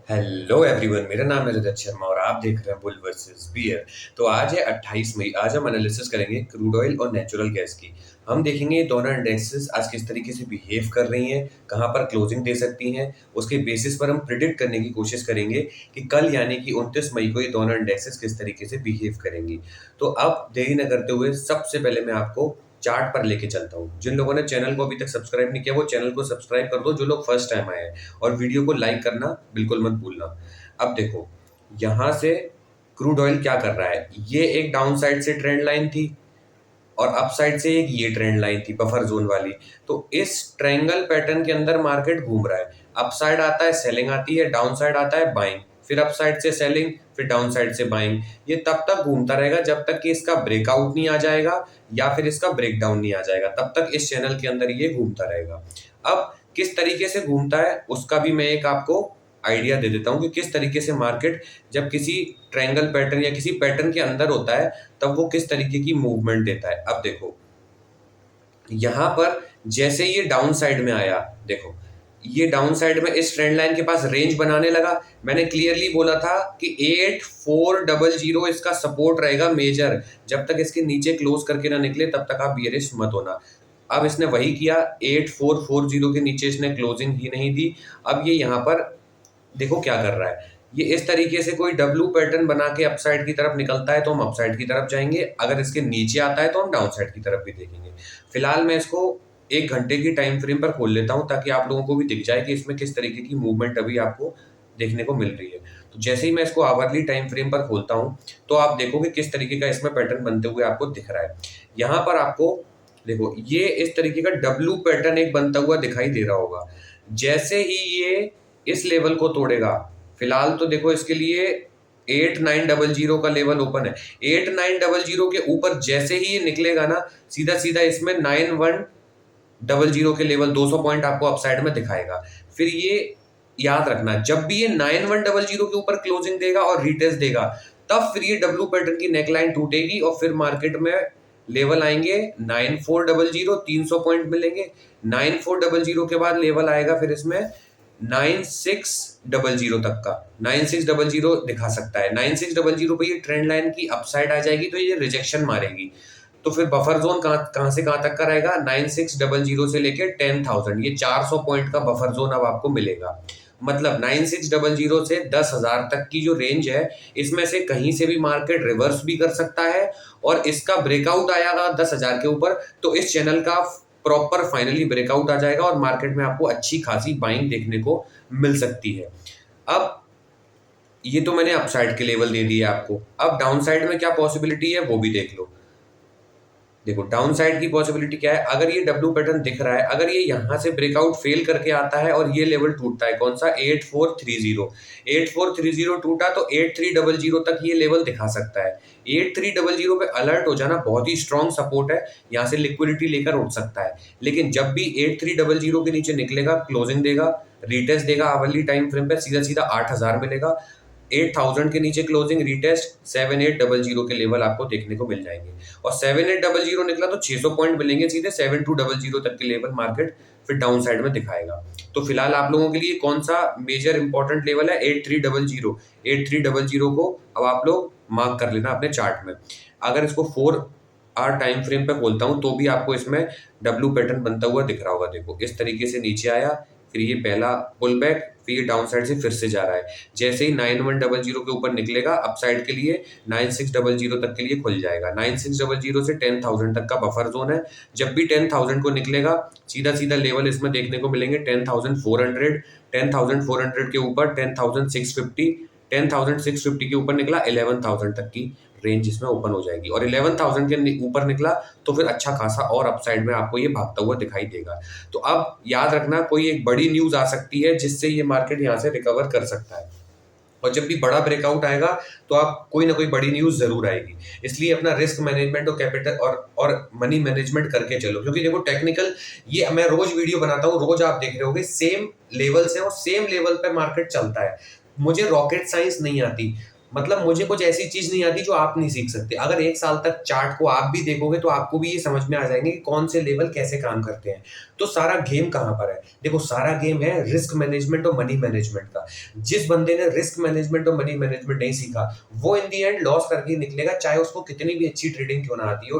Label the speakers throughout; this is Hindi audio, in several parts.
Speaker 1: हेलो एवरीवन, मेरा नाम है रजत शर्मा और आप देख रहे हैं बुल वर्सेस बियर। तो आज है 28 मई। आज हम एनालिसिस करेंगे क्रूड ऑयल और नेचुरल गैस की। हम देखेंगे ये दोनों इंडेक्सेस आज किस तरीके से बिहेव कर रही हैं, कहाँ पर क्लोजिंग दे सकती हैं। उसके बेसिस पर हम प्रिडिक्ट करने की कोशिश करेंगे कि कल यानी कि 29 मई को ये दोनों इंडेक्सेस किस तरीके से बिहेव करेंगी। तो अब देरी न करते हुए सबसे पहले मैं आपको चार्ट पर लेके चलता हूँ। जिन लोगों ने चैनल को अभी तक सब्सक्राइब नहीं किया वो चैनल को सब्सक्राइब कर दो, जो लोग फर्स्ट टाइम आए हैं, और वीडियो को लाइक करना बिल्कुल मत भूलना। अब देखो यहां से क्रूड ऑयल क्या कर रहा है। ये एक डाउन साइड से ट्रेंड लाइन थी और अप साइड से एक ये ट्रेंड लाइन थी बफर जोन वाली। तो इस ट्रायंगल पैटर्न के अंदर मार्केट घूम रहा है। अप साइड आता है सेलिंग आती है, डाउन साइड आता है बाइंग, फिर अप साइड से सेलिंग, फिर डाउन साइड से बाइंग। ये तब तक घूमता रहेगा जब तक कि इसका ब्रेकआउट नहीं आ जाएगा या फिर इसका ब्रेकडाउन नहीं आ जाएगा, तब तक इस चैनल के अंदर ये घूमता रहेगा। अब किस तरीके से घूमता है उसका भी मैं एक आपको आइडिया दे देता हूँ कि किस तरीके से मार्केट जब किसी ट्रायंगल पैटर्न या किसी पैटर्न के अंदर होता है तब वो किस तरीके की मूवमेंट देता है। अब देखो यहां पर जैसे ये डाउन साइड में आया, देखो ये डाउन साइड में इस ट्रेंड लाइन के पास रेंज बनाने लगा। मैंने क्लियरली बोला था कि 8400 इसका सपोर्ट रहेगा मेजर। जब तक इसके नीचे क्लोज करके ना निकले तब तक आप बियरिश मत होना। अब इसने वही किया, 8440 के नीचे इसने क्लोजिंग ही नहीं दी। अब ये यहाँ पर देखो क्या कर रहा है। ये इस तरीके से कोई डब्लू पैटर्न बना के अपसाइड की तरफ निकलता है तो हम अपसाइड की तरफ जाएंगे, अगर इसके नीचे आता है तो हम डाउन साइड की तरफ भी देखेंगे। फिलहाल मैं इसको 1 घंटे की टाइम फ्रेम पर खोल लेता हूं ताकि आप लोगों को भी दिख जाए कि इसमें किस तरीके की मूवमेंट अभी आपको देखने को मिल रही है। तो जैसे ही मैं इसको आवरली टाइम फ्रेम पर खोलता हूं तो आप देखोगे किस तरीके का इसमें पैटर्न बनते हुए आपको दिख रहा है। यहाँ पर आपको देखो ये इस तरीके का डब्लू पैटर्न एक बनता हुआ दिखाई दे रहा होगा। जैसे ही ये इस लेवल को तोड़ेगा, फिलहाल तो देखो इसके लिए 8900 का लेवल ओपन है। 8900 के ऊपर जैसे ही ये निकलेगा ना, सीधा सीधा इसमें 9100 के लेवल 200 पॉइंट आपको अपसाइड में दिखाएगा। फिर ये याद रखना, जब भी ये 9100 के ऊपर क्लोजिंग देगा और रिटेस्ट देगा तब फिर ये डब्लू पैटर्न की नेकलाइन टूटेगी और फिर मार्केट में लेवल आएंगे 9400, 300 पॉइंट मिलेंगे। 9400 के बाद लेवल आएगा फिर इसमें 9600 तक का। 9600 दिखा सकता है। 9600 पे ये ट्रेंड लाइन की अपसाइड आ जाएगी तो ये रिजेक्शन मारेगी। तो फिर बफर जोन कहां से कहां तक का रहेगा, 9600 से लेके 10,000, ये 400 पॉइंट का बफर जोन अब आपको मिलेगा। मतलब 9600 से 10,000 तक की जो रेंज है, इसमें से कहीं से भी मार्केट रिवर्स भी कर सकता है और इसका ब्रेकआउट आएगा 10,000 के ऊपर तो इस चैनल का प्रॉपर फाइनली ब्रेकआउट आ जाएगा और मार्केट में आपको अच्छी खासी बाइंग देखने को मिल सकती है। अब ये तो मैंने अपसाइड के लेवल दे दिए आपको। अब डाउन साइड में क्या पॉसिबिलिटी है वो भी देख लो। देखो डाउन साइड की पॉसिबिलिटी क्या है, अगर ये डब्ल्यू पैटर्न दिख रहा है, अगर ये यहां से ब्रेकआउट फेल करके आता है और ये लेवल टूटता है, कौन सा, 8430, 8430 टूटा तो 8300 तक ये लेवल दिखा सकता है। 8300 पे अलर्ट हो जाना, बहुत ही स्ट्रॉन्ग सपोर्ट है, यहाँ से लिक्विडिटी लेकर उठ सकता है। लेकिन जब भी 8300 के नीचे निकलेगा, क्लोजिंग देगा, रिटेस्ट देगा, आवरली टाइम फ्रेम पे सीधा सीधा 8000 मिलेगा। 8000 के नीचे क्लोजिंग, रिटेस्ट 7800 के लेवल आपको देखने को मिल जाएंगे और 7800 निकला तो 600 पॉइंट मिलेंगे सीधे। 7200 तक के लेवल मार्केट फिर डाउन साइड में दिखाएगा। तो फिलहाल आप लोगों के लिए कौन सा मेजर इंपॉर्टेंट लेवल है, 8300। 8300 को अब आप लोग मार्क कर लेना अपने चार्ट में। अगर इसको 4 आवर टाइम फ्रेम पे खोलता हूं तो भी आपको इसमें डब्ल्यू पैटर्न बनता हुआ दिख रहा होगा। देखो इस तरीके से नीचे आया, फिर ये पहला पुल बैक, फिर ये डाउन साइड से फिर से जा रहा है। जैसे ही 9100 के ऊपर निकलेगा अपसाइड के लिए 9600 तक के लिए खुल जाएगा। 9600 से 10,000 तक का बफर जोन है। जब भी 10,000 को निकलेगा सीधा सीधा लेवल इसमें देखने को मिलेंगे 10,400, 10,400 के ऊपर 10,650, 10,650 के ऊपर निकला 11,000 तक की रेंज इसमें ओपन हो जाएगी और 11,000 के ऊपर निकला तो फिर अच्छा खासा और अपसाइड में आपको ये भागता हुआ दिखाई देगा। तो अब याद रखना, कोई एक बड़ी न्यूज आ सकती है जिससे ये मार्केट यहाँ से रिकवर कर सकता है और जब भी बड़ा ब्रेकआउट आएगा तो आप कोई ना कोई बड़ी न्यूज जरूर आएगी। इसलिए अपना रिस्क मैनेजमेंट और कैपिटल और मनी मैनेजमेंट करके चलो, क्योंकि देखो टेक्निकल, ये मैं रोज वीडियो बनाता हूँ, रोज आप देख रहे होगे सेम लेवल से और सेम लेवल पे मार्केट चलता है। मुझे रॉकेट साइंस नहीं आती, मतलब मुझे कुछ ऐसी चीज नहीं आती जो आप नहीं सीख सकते। अगर 1 साल तक चार्ट को आप भी देखोगे तो आपको भी ये समझ में आ जाएंगे कि कौन से लेवल कैसे काम करते हैं। तो सारा गेम कहाँ पर है? देखो, सारा गेम है रिस्क मैनेजमेंट और मनी मैनेजमेंट का। जिस बंदे ने रिस्क मैनेजमेंट और मनी मैनेजमेंट नहीं सीखा, वो इन दी एंड लॉस करके निकलेगा, चाहे उसको कितनी भी अच्छी ट्रेडिंग क्यों ना आती हो,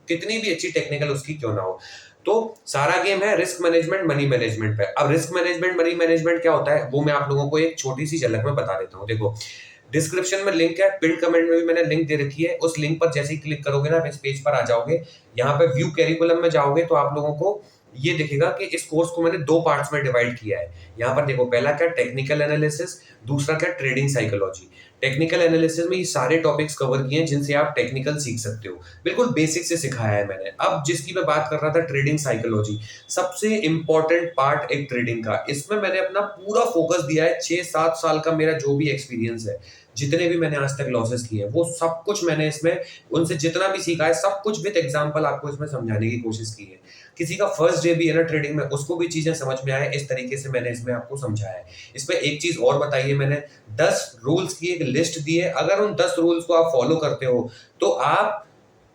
Speaker 1: कितनी भी अच्छी टेक्निकल उसकी क्यों ना हो। तो सारा गेम है रिस्क मैनेजमेंट मनी मैनेजमेंट पे। अब रिस्क मैनेजमेंट मनी मैनेजमेंट क्या होता है वो मैं आप लोगों को एक छोटी सी झलक में बता देता हूँ। देखो, डिस्क्रिप्शन में लिंक है, पिन कमेंट में भी मैंने लिंक दे रखी है। उस लिंक पर जैसे ही क्लिक करोगे ना, आप इस पेज पर आ जाओगे। यहाँ पे व्यू कैरिकुलम में जाओगे तो आप लोगों को ये दिखेगा कि इस कोर्स को मैंने 2 पार्ट्स में डिवाइड किया है। यहाँ पर देखो, पहला क्या टेक्निकल एनालिसिस, दूसरा क्या ट्रेडिंग साइकोलॉजी। टेक्निकल एनालिसिस में ये सारे टॉपिक्स कवर किए हैं जिनसे आप टेक्निकल सीख सकते हो। बिल्कुल बेसिक से सिखाया है मैंने। अब जिसकी मैं बात कर रहा था, ट्रेडिंग साइकोलॉजी, सबसे इंपॉर्टेंट पार्ट एक ट्रेडिंग का। इसमें मैंने अपना पूरा फोकस दिया है। 6-7 साल का मेरा जो भी एक्सपीरियंस है, जितने भी मैंने आज तक लॉसेस किए हैं, वो सब कुछ मैंने इसमें उनसे जितना भी सीखा है, सब कुछ विद एग्जांपल आपको इसमें समझाने की कोशिश की है। किसी का फर्स्ट डे भी है ना ट्रेडिंग में, उसको भी चीजें समझ में आए, इस तरीके से मैंने इसमें आपको समझाया है। इसमें एक चीज और बताई है मैंने, 10 रूल्स की एक लिस्ट दी है। अगर उन 10 रूल्स को आप फॉलो करते हो तो आप,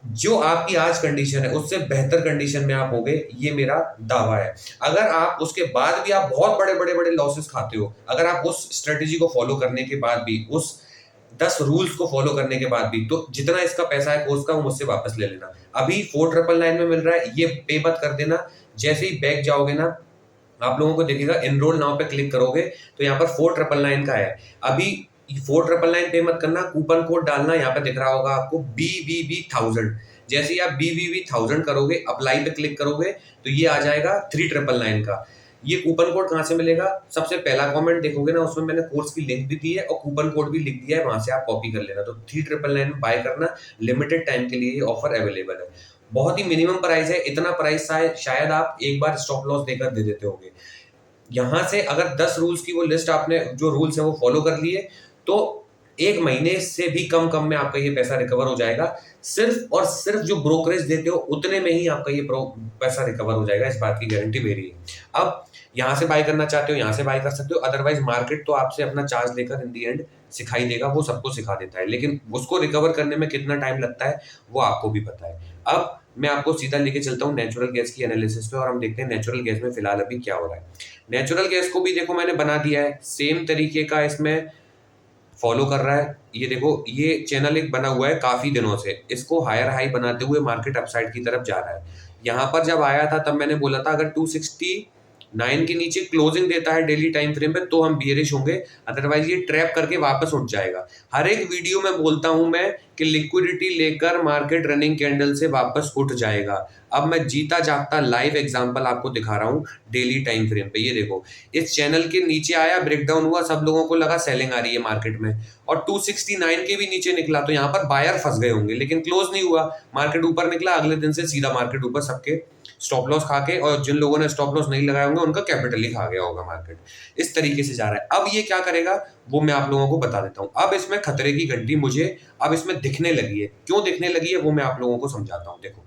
Speaker 1: जो आपकी आज कंडीशन है उससे बेहतर कंडीशन में आप होगे, ये मेरा दावा है। अगर आप उसके बाद भी आप बहुत बड़े बड़े बड़े लॉसेस खाते हो, अगर आप उस स्ट्रेटेजी को फॉलो करने के बाद भी, उस 10 रूल्स को फॉलो करने के बाद भी, तो जितना इसका पैसा है कोर्स का वो मुझसे वापस ले लेना। अभी 4999 में मिल रहा है, ये पे मत कर देना। जैसे ही बैक जाओगे ना, आप लोगों को दिखेगा एनरोल नाउ पे क्लिक करोगे तो यहाँ पर 4999 का है। अभी 4999 पे मत करना, कूपन कोड डालना, यहाँ पे दिख रहा होगा आपको BBB1000। जैसे ही आप BBB1000 करोगे, अप्लाई पे क्लिक करोगे तो ये आ जाएगा 3999 का। ये कूपन कोड कहाँ से मिलेगा? सबसे पहला कमेंट देखोगे ना, उसमें मैंने कोर्स की लिंक भी दी है और कूपन कोड भी लिख दिया है, वहां से आप कॉपी कर लेना। तो 3999 में बाय करना, लिमिटेड टाइम के लिए ये ऑफर अवेलेबल है। बहुत ही मिनिमम प्राइस है, इतना प्राइस शायद आप एक बार स्टॉप लॉस देकर दे देते होगे। यहाँ से अगर 10 रूल्स की वो लिस्ट, आपने जो रूल्स है वो फॉलो कर लिए, तो 1 महीने से भी कम कम में आपका ये पैसा रिकवर हो जाएगा। सिर्फ और सिर्फ जो ब्रोकरेज देते हो उतने में ही आपका ये पैसा रिकवर हो जाएगा, इस बात की गारंटी मेरी है। अब यहाँ से बाय करना चाहते हो, यहाँ से बाय कर सकते हो। अदरवाइज मार्केट तो आपसे अपना चार्ज लेकर इन दी एंड सिखाई देगा, वो सबको सिखा देता है, लेकिन उसको रिकवर करने में कितना टाइम लगता है वो आपको भी पता है। अब मैं आपको सीधा लेके चलता हूँ नेचुरल गैस की एनालिसिस पे, और हम देखते हैं नेचुरल गैस में फिलहाल अभी क्या हो रहा है। नेचुरल गैस को भी देखो मैंने बना दिया है, सेम तरीके का इसमें फॉलो कर रहा है। ये देखो, ये चैनल एक बना हुआ है काफी दिनों से, इसको हायर हाई बनाते हुए मार्केट अपसाइड की तरफ जा रहा है। यहाँ पर जब आया था तब मैंने बोला था अगर 269 के नीचे क्लोजिंग देता है डेली टाइम फ्रेम पे तो हम बियरिश होंगे, अदरवाइज ये ट्रैप करके वापस उठ जाएगा। हर एक वीडियो में बोलता हूं मैं कि लिक्विडिटी लेकर मार्केट रनिंग कैंडल से वापस उठ जाएगा। अब मैं जीता जागता लाइव एग्जांपल आपको दिखा रहा हूं डेली टाइम फ्रेम पे। ये देखो, इस चैनल के नीचे आया, ब्रेकडाउन हुआ, सब लोगों को लगा सेलिंग आ रही है मार्केट में, और 269 के भी नीचे निकला तो यहाँ पर बायर फंस गए होंगे, लेकिन क्लोज नहीं हुआ, मार्केट ऊपर निकला। अगले दिन से सीधा मार्केट ऊपर, सबके स्टॉप लॉस खा के, और जिन लोगों ने स्टॉप लॉस नहीं लगाए होंगे उनका कैपिटल ही खा गया होगा मार्केट। इस तरीके से जा रहा है। अब ये क्या करेगा वो मैं आप लोगों को बता देता हूँ। अब इसमें खतरे की घंटी मुझे अब इसमें दिखने लगी है। क्यों दिखने लगी है वो मैं आप लोगों को समझाता हूँ। देखो,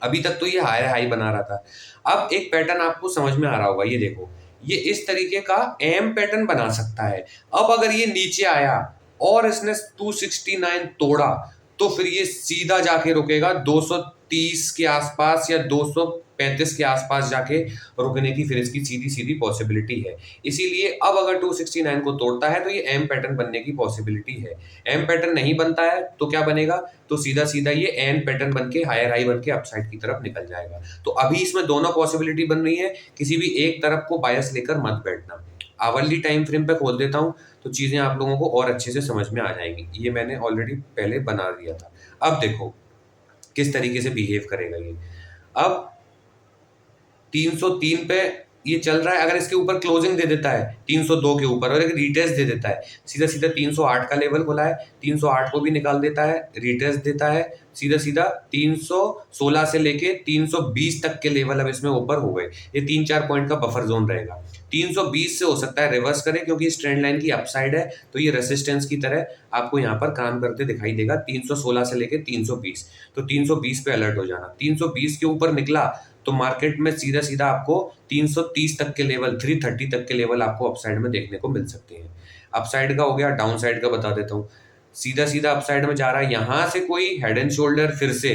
Speaker 1: अभी तक तो ये हाई हाई बना रहा था, अब एक पैटर्न आपको समझ में आ रहा होगा। ये देखो, ये इस तरीके का एम पैटर्न बना सकता है। अब अगर ये नीचे आया और इसने 269 तोड़ा तो फिर ये सीधा जाके रुकेगा 230 के आसपास या 235 के आसपास जाके रुकने की फिर इसकी सीधी सीधी पॉसिबिलिटी है। इसीलिए अब अगर 269 को तोड़ता है तो ये एम पैटर्न बनने की पॉसिबिलिटी है। एम पैटर्न नहीं बनता है तो क्या बनेगा? तो सीधा सीधा ये एन पैटर्न बन के हायर हाई बन के अपसाइड की तरफ निकल जाएगा। तो अभी इसमें दोनों पॉसिबिलिटी बन रही है, किसी भी एक तरफ को बायस लेकर मत बैठना। आवरली टाइम फ्रेम पे खोल देता हूं तो चीजें आप लोगों को और अच्छे से समझ में आ जाएंगी। ये मैंने ऑलरेडी पहले बना दिया था। अब देखो किस तरीके से बिहेव करेगा ये। अब 303 पे ये चल रहा है, अगर इसके ऊपर क्लोजिंग दे देता है 302 के ऊपर और एक रिटेस्ट दे देता है, सीधा सीधा 308 का लेवल खुला है, 308 को भी निकाल देता है, रिटेस्ट देता है, सीधा सीधा 316 से लेके 320 तक के लेवल अब इसमें ऊपर हो गए। ये 3-4 पॉइंट का बफर जोन रहेगा। 320 से हो सकता है रिवर्स करे, क्योंकि इस ट्रेंड लाइन की अपसाइड है, तो ये रेसिस्टेंस की तरह आपको यहाँ पर काम करते दिखाई देगा 316 से लेके 320। तो 320 पे अलर्ट हो जाना। 320 के ऊपर निकला तो मार्केट में सीधा सीधा आपको 330 तक के लेवल, 330 तक के लेवल आपको अपसाइड में देखने को मिल सकते हैं। अपसाइड का हो गया, डाउन साइड का बता देता हूँ। सीधा सीधा अपसाइड में जा रहा है, यहाँ से कोई हेड एंड शोल्डर फिर से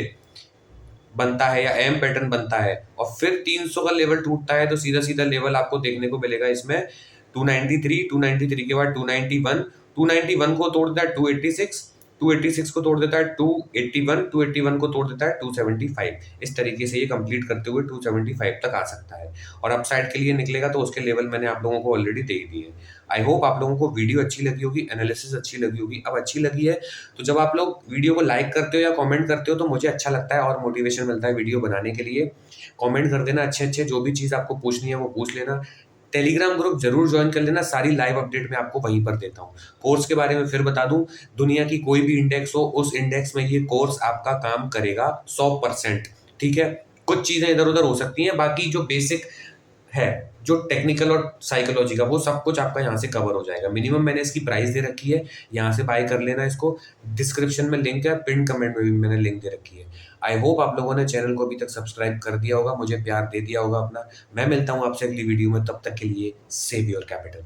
Speaker 1: बनता है या एम पैटर्न बनता है और फिर 300 का लेवल टूटता है, तो सीधा सीधा लेवल आपको देखने को मिलेगा इसमें 293, 293 के बाद 291, 291 को तोड़ देता है 286, 286 को तोड़ देता है 281, 281 को तोड़ देता है 275। इस तरीके से ये कंप्लीट करते हुए 275 तक आ सकता है और अपसाइड के लिए निकलेगा तो उसके लेवल मैंने आप लोगों को ऑलरेडी दे ही दिए। आई होप आप लोगों को वीडियो अच्छी लगी होगी, एनालिसिस अच्छी लगी होगी। अब अच्छी लगी है तो जब आप लोग वीडियो को लाइक करते हो या कमेंट करते हो तो मुझे अच्छा लगता है और मोटिवेशन मिलता है वीडियो बनाने के लिए। कमेंट कर देना अच्छे अच्छे, जो भी चीज़ आपको पूछनी है वो पूछ लेना। टेलीग्राम ग्रुप जरूर ज्वाइन कर लेना, सारी लाइव अपडेट मैं आपको वहीं पर देता हूँ। कोर्स के बारे में फिर बता दूं, दुनिया की कोई भी इंडेक्स हो उस इंडेक्स में ये कोर्स आपका काम करेगा 100%। ठीक है, कुछ चीज़ें इधर उधर हो सकती हैं, बाकी जो बेसिक है, जो टेक्निकल और साइकोलॉजी का, वो सब कुछ आपका यहाँ से कवर हो जाएगा। मिनिमम मैंने इसकी प्राइस दे रखी है, यहाँ से बाय कर लेना इसको। डिस्क्रिप्शन में लिंक है, पिन कमेंट में भी मैंने लिंक दे रखी है। आई होप आप लोगों ने चैनल को अभी तक सब्सक्राइब कर दिया होगा, मुझे प्यार दे दिया होगा अपना। मैं मिलता हूँ आपसे अगली वीडियो में, तब तक के लिए सेव योर कैपिटल।